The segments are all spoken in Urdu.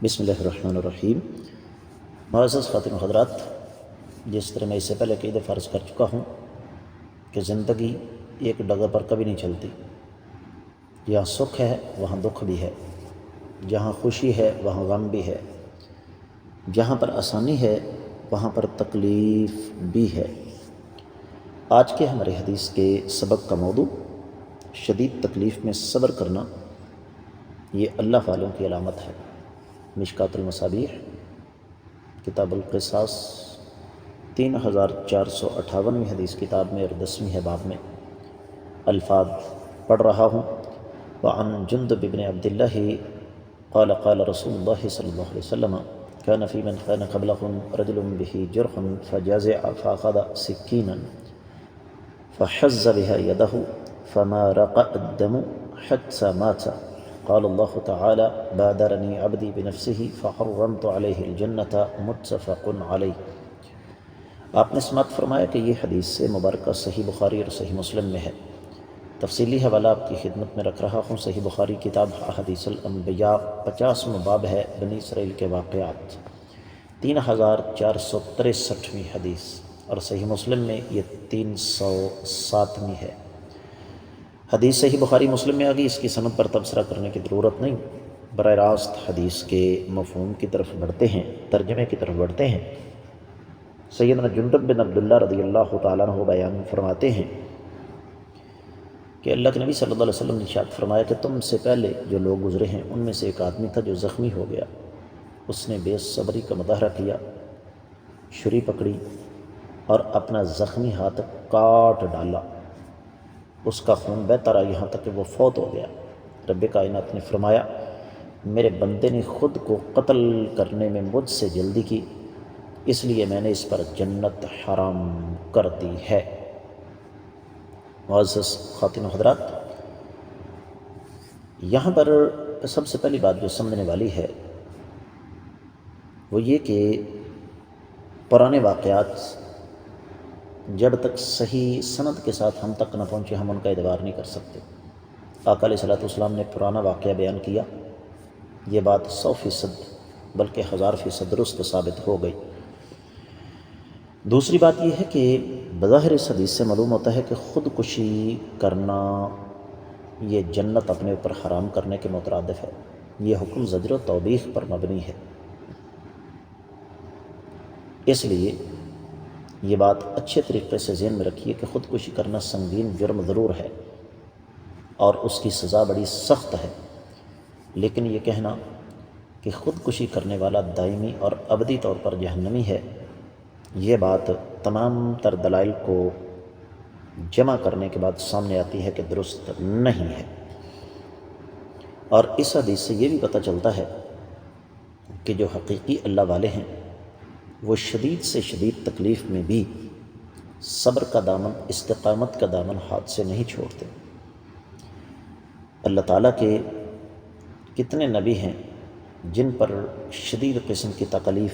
بسم اللہ الرحمن الرحیم۔ معزز خواتین و حضرات، جس طرح میں اس سے پہلے کئی دفعہ عرض کر چکا ہوں کہ زندگی ایک ڈگر پر کبھی نہیں چلتی۔ جہاں سکھ ہے وہاں دکھ بھی ہے، جہاں خوشی ہے وہاں غم بھی ہے، جہاں پر آسانی ہے وہاں پر تکلیف بھی ہے۔ آج کے ہمارے حدیث کے سبق کا موضوع شدید تکلیف میں صبر کرنا، یہ اللہ والوں کی علامت ہے۔ مشکوٰۃ المصابیح کتاب القصاص 3458ویں حدیث کتاب میں اور 10ویں ہے باب میں الفاظ پڑھ رہا ہوں۔ وعن جندب بن عبد اللہ قال قال رسول اللہ صلی اللہ علیہ وسلم كان في من كان قبلكم رجل به جرح فجزع فأخذ سكينا فحز بها يده فما رقى الدم حتى مات قال الله تعالى بادرني عبدي بنفسه فحرمت عليه الجنة متفق علیہ۔ آپ نے سماعت فرمایا کہ یہ حدیث سے مبارکہ صحیح بخاری اور صحیح مسلم میں ہے۔ تفصیلی حوالہ آپ کی خدمت میں رکھ رہا ہوں۔ صحیح بخاری کتاب احادیث الانبیاء 50واں باب ہے، بنی اسرائیل کے واقعات 3463ویں حدیث، اور صحیح مسلم میں یہ 307ویں ہے۔ حدیث صحیح بخاری مسلم میں آ گئی، اس کی سند پر تبصرہ کرنے کی ضرورت نہیں۔ براہ راست حدیث کے مفہوم کی طرف بڑھتے ہیں، ترجمے کی طرف بڑھتے ہیں۔ سیدنا جندب بن عبداللہ رضی اللہ تعالیٰ عنہ بیان فرماتے ہیں کہ اللہ کے نبی صلی اللہ علیہ وسلم نے ارشاد فرمایا کہ تم سے پہلے جو لوگ گزرے ہیں ان میں سے ایک آدمی تھا جو زخمی ہو گیا۔ اس نے بے صبری کا مظاہرہ کیا، چھری پکڑی اور اپنا زخمی ہاتھ کاٹ ڈالا۔ اس کا خون بہتا رہا یہاں تک کہ وہ فوت ہو گیا۔ رب کائنات نے فرمایا میرے بندے نے خود کو قتل کرنے میں مجھ سے جلدی کی، اس لیے میں نے اس پر جنت حرام کر دی ہے۔ معزز خواتین و حضرات، یہاں پر سب سے پہلی بات جو سمجھنے والی ہے وہ یہ کہ پرانے واقعات جب تک صحیح سند کے ساتھ ہم تک نہ پہنچے ہم ان کا اعتبار نہیں کر سکتے۔ آقا علیہ السلام نے پرانا واقعہ بیان کیا، یہ بات 100% بلکہ 1000% درست ثابت ہو گئی۔ دوسری بات یہ ہے کہ بظاہر اس حدیث سے معلوم ہوتا ہے کہ خودکشی کرنا یہ جنت اپنے اوپر حرام کرنے کے مترادف ہے۔ یہ حکم زجر و توبیخ پر مبنی ہے، اس لیے یہ بات اچھے طریقے سے ذہن میں رکھیے کہ خودکشی کرنا سنگین جرم ضرور ہے اور اس کی سزا بڑی سخت ہے، لیکن یہ کہنا کہ خودکشی کرنے والا دائمی اور ابدی طور پر جہنمی ہے، یہ بات تمام تر دلائل کو جمع کرنے کے بعد سامنے آتی ہے کہ درست نہیں ہے۔ اور اس حدیث سے یہ بھی پتہ چلتا ہے کہ جو حقیقی اللہ والے ہیں وہ شدید سے شدید تکلیف میں بھی صبر کا دامن، استقامت کا دامن ہاتھ سے نہیں چھوڑتے۔ اللہ تعالیٰ کے کتنے نبی ہیں جن پر شدید قسم کی تکلیف،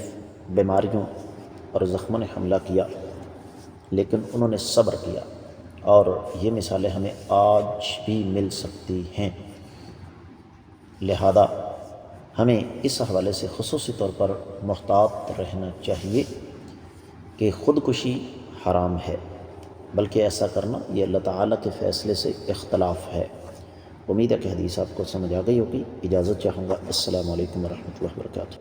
بیماریوں اور زخموں نے حملہ کیا، لیکن انہوں نے صبر کیا، اور یہ مثالیں ہمیں آج بھی مل سکتی ہیں۔ لہذا ہمیں اس حوالے سے خصوصی طور پر محتاط رہنا چاہیے کہ خودکشی حرام ہے، بلکہ ایسا کرنا یہ اللہ تعالیٰ کے فیصلے سے اختلاف ہے۔ امید ہے کہ حدیث آپ کو سمجھ آ گئی ہوگی۔ اجازت چاہوں گا۔ السلام علیکم ورحمۃ اللہ وبرکاتہ۔